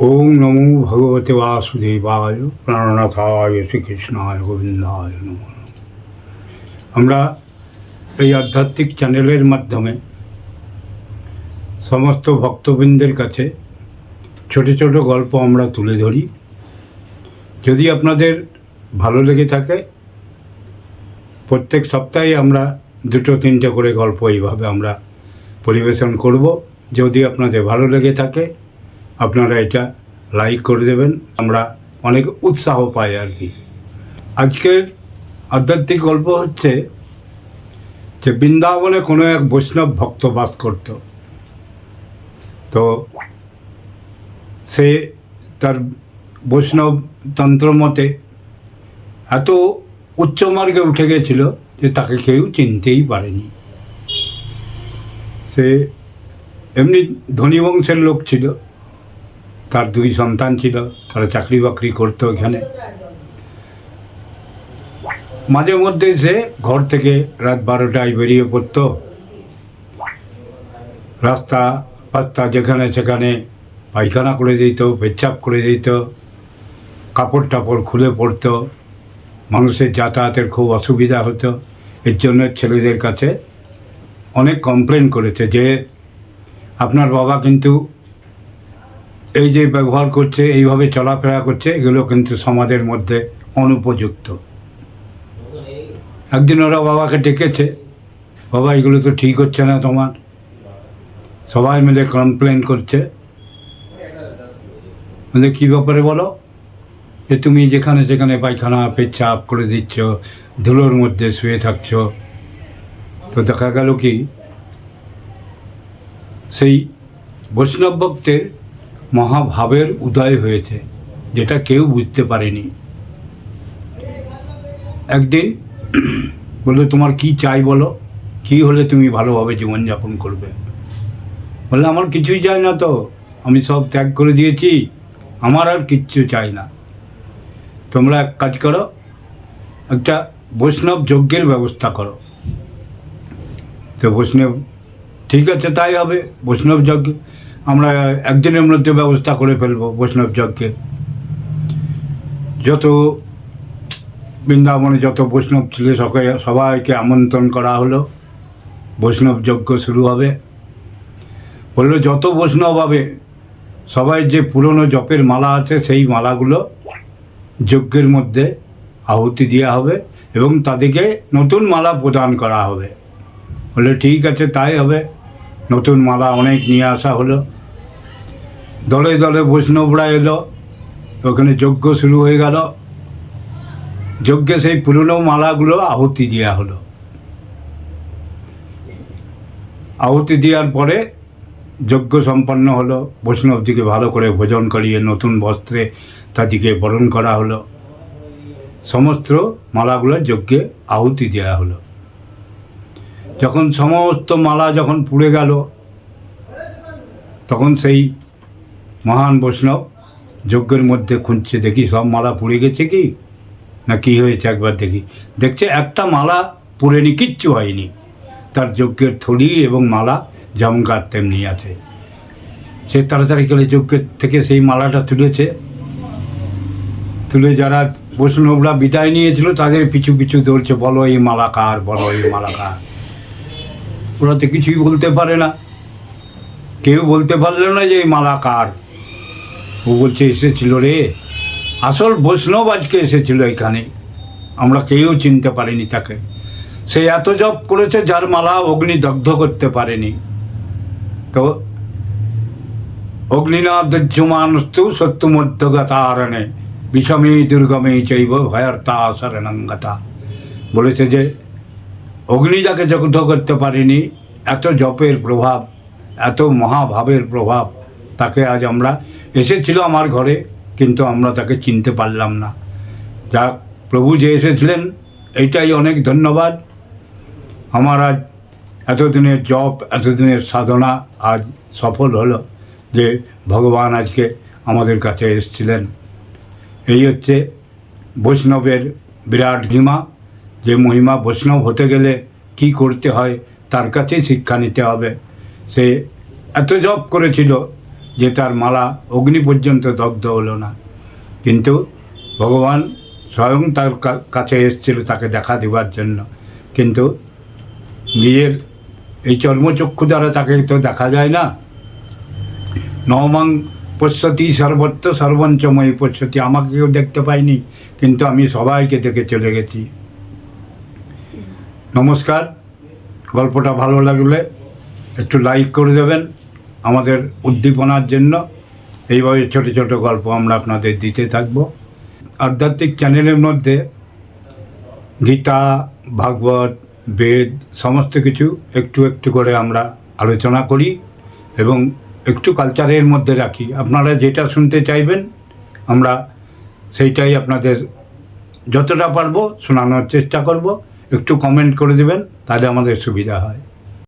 ওং নমো ভগবতে বাসুদেবায় প্রাণনাথায় শ্রীকৃষ্ণায় গোবিন্দায় নমঃ। আমরা এই আধ্যাত্মিক চ্যানেলের মাধ্যমে সমস্ত ভক্তবৃন্দের কাছে ছোট ছোট গল্প আমরা তুলে ধরি। যদি আপনাদের ভালো লেগে থাকে, প্রত্যেক সপ্তাহে আমরা 2-3টে করে গল্প এইভাবে আমরা পরিবেশন করব। যদি আপনাদের ভালো লেগে থাকে আপনারা এটা লাইক করে দেবেন, আমরা অনেক উৎসাহ পাই আর কি। আজকের আধ্যাত্মিক গল্প হচ্ছে যে বৃন্দাবনে কোনো এক বৈষ্ণব ভক্ত বাস করত। তো সে তার বৈষ্ণব তন্ত্র মতে এত উচ্চ মার্গে উঠে গেছিল যে তাকে কেউ চিনতেই পারেনি। সে এমনি ধনী বংশের লোক ছিল, তার 2 সন্তান ছিল, তারা চাকরি বাকরি করতো এখানে। মাঝে মধ্যে সে ঘর থেকে রাত 12টায় বেরিয়ে পড়ত, রাস্তা পাস্তা যেখানে সেখানে পায়খানা করে দিত, পেচ্ছাপ করে দিত, কাপড় টাপড় খুলে পড়তো। মানুষের যাতায়াতের খুব অসুবিধা হতো। এর জন্য ছেলেদের কাছে অনেক কমপ্লেন করেছে যে আপনার বাবা কিন্তু এই যে ব্যবহার করছে, এইভাবে চলাফেরা করছে, এগুলো কিন্তু সমাজের মধ্যে অনুপযুক্ত। একদিন ওরা বাবাকে ডেকেছে, বাবা এগুলো তো ঠিক হচ্ছে না তোমার। সবাই মিলে কমপ্লেন করছে। মানে কী ব্যাপারে বলো, যে তুমি যেখানে সেখানে পায়খানা পেচ্ছাপ করে দিচ্ছ, ধুলোর মধ্যে শুয়ে থাকছ। তো দেখা গেল কি, সেই বৈষ্ণব ভক্তের মহাভাবের উদয় হয়েছে, যেটা কেউ বুঝতে পারেনি। একদিন বললো তোমার কি চাই বলো, কি হলে তুমি ভালোভাবে জীবনযাপন করবে। বললে আমার কিছুই চাই না, তো আমি সব ত্যাগ করে দিয়েছি, আমার আর কিচ্ছু চাই না। তোমরা এক কাজ করো, একটা বৈষ্ণব যজ্ঞের ব্যবস্থা করো। তো বৈষ্ণব ঠিক আছে, তাই হবে। বৈষ্ণব যজ্ঞ আমরা একদিনের মধ্যে ব্যবস্থা করে ফেলবো। বৈষ্ণব যজ্ঞে যত বৃন্দাবনে যত বৈষ্ণব ছিল সবাইকে আমন্ত্রণ করা হলো। বৈষ্ণব যজ্ঞ শুরু হবে। বললো যত বৈষ্ণব হবে সবাই যে পুরনো জপের মালা আছে সেই মালাগুলো যজ্ঞের মধ্যে আহুতি দেওয়া হবে এবং তাদেরকে নতুন মালা প্রদান করা হবে। বললো ঠিক আছে, তাই হবে। নতুন মালা অনেক নিয়ে আসা হলো। দলে দলে বৈষ্ণবরা এলো, ওখানে যজ্ঞ শুরু হয়ে গেল। যজ্ঞে সেই পুরনো মালাগুলো আহুতি দেওয়া হলো। আহুতি দেওয়ার পরে যজ্ঞ সম্পন্ন হলো। বৈষ্ণবদিকে ভালো করে ভোজন করিয়ে নতুন বস্ত্রে তাদেরকে বরণ করা হলো। সমস্ত মালাগুলো যজ্ঞে আহুতি দেওয়া হলো। যখন সমস্ত মালা যখন পুড়ে গেল, তখন সেই মহান বৈষ্ণব যজ্ঞের মধ্যে খুঁজছে, দেখি সব মালা পুড়ে গেছে কি না কী হয়েছে, একবার দেখি। দেখছে একটা মালা পুড়েনি, কিচ্ছু হয়নি। তার যজ্ঞের থলি এবং মালা যেমনকার তেমনি আছে। সে তাড়াতাড়ি করে যজ্ঞের থেকে সেই মালাটা তুলেছে। তুলে যারা বৈষ্ণবরা বিদায় নিয়েছিল তাদের পিছু পিছু দৌড়ছে, বলো এই মালা কার, বলো এই মালা কার। ওরা তো কিছুই বলতে পারে না, কেউ বলতে পারলো না যে এই মালা কার। ও বলছে এসেছিল রে, আসল বৈষ্ণব আজকে এসেছিল এখানে, আমরা কেউ চিনতে পারিনি তাকে। সে এত জপ করেছে যার মালা অগ্নি দগ্ধ করতে পারেনি। তো অগ্নিনাদ্যমানস্তু সত্য মধ্যগতারণে বিষমে দুর্গমে চৈব ভয়ার্তা শরণাঙ্গতা। বলেছে যে অগ্নি যাকে দগ্ধ করতে পারেনি, এত জপের প্রভাব, এত মহাভাবের প্রভাব, তাকে আজ আমরা এসেছিল আমার ঘরে, কিন্তু আমরা তাকে চিনতে পারলাম না। যাক, প্রভু যে এসেছিলেন এইটাই অনেক ধন্যবাদ। আমার আজ এতদিনের জপ, এতদিনের সাধনা আজ সফল হলো, যে ভগবান আজকে আমাদের কাছে এসেছিলেন। এই হচ্ছে বৈষ্ণবের বিরাট মহিমা। যে মহিমা, বৈষ্ণব হতে গেলে কি করতে হয় তার কাছেই শিক্ষা নিতে হবে। সে এত জপ করেছিল যে তার মালা অগ্নি পর্যন্ত দগ্ধ হলো না, কিন্তু ভগবান স্বয়ং তার কাছে এসেছিল তাকে দেখা দেওয়ার জন্য, কিন্তু নিজের এই চর্মচক্ষু দ্বারা তাকে তো দেখা যায় না। নমাং পশ্যতি সর্বত্র সর্বঞ্চময়ী পশ্যতি, আমাকে কেউ দেখতে পাইনি, কিন্তু আমি সবাইকে দেখে চলে গেছি। নমস্কার। গল্পটা ভালো লাগলে একটু লাইক করে দেবেন আমাদের উদ্দীপনার জন্য। এইভাবে ছোট ছোট গল্প আমরা আপনাদের দিতে থাকব। আধ্যাত্মিক চ্যানেলের মধ্যে গীতা, ভাগবত, বেদ সমস্ত কিছু একটু একটু করে আমরা আলোচনা করি এবং একটু কালচারের মধ্যে রাখি। আপনারা যেটা শুনতে চাইবেন আমরা সেইটাই আপনাদের যতটা পারবো শোনানোর চেষ্টা করব। একটু কমেন্ট করে দেবেন, তাহলে আমাদের সুবিধা হয়।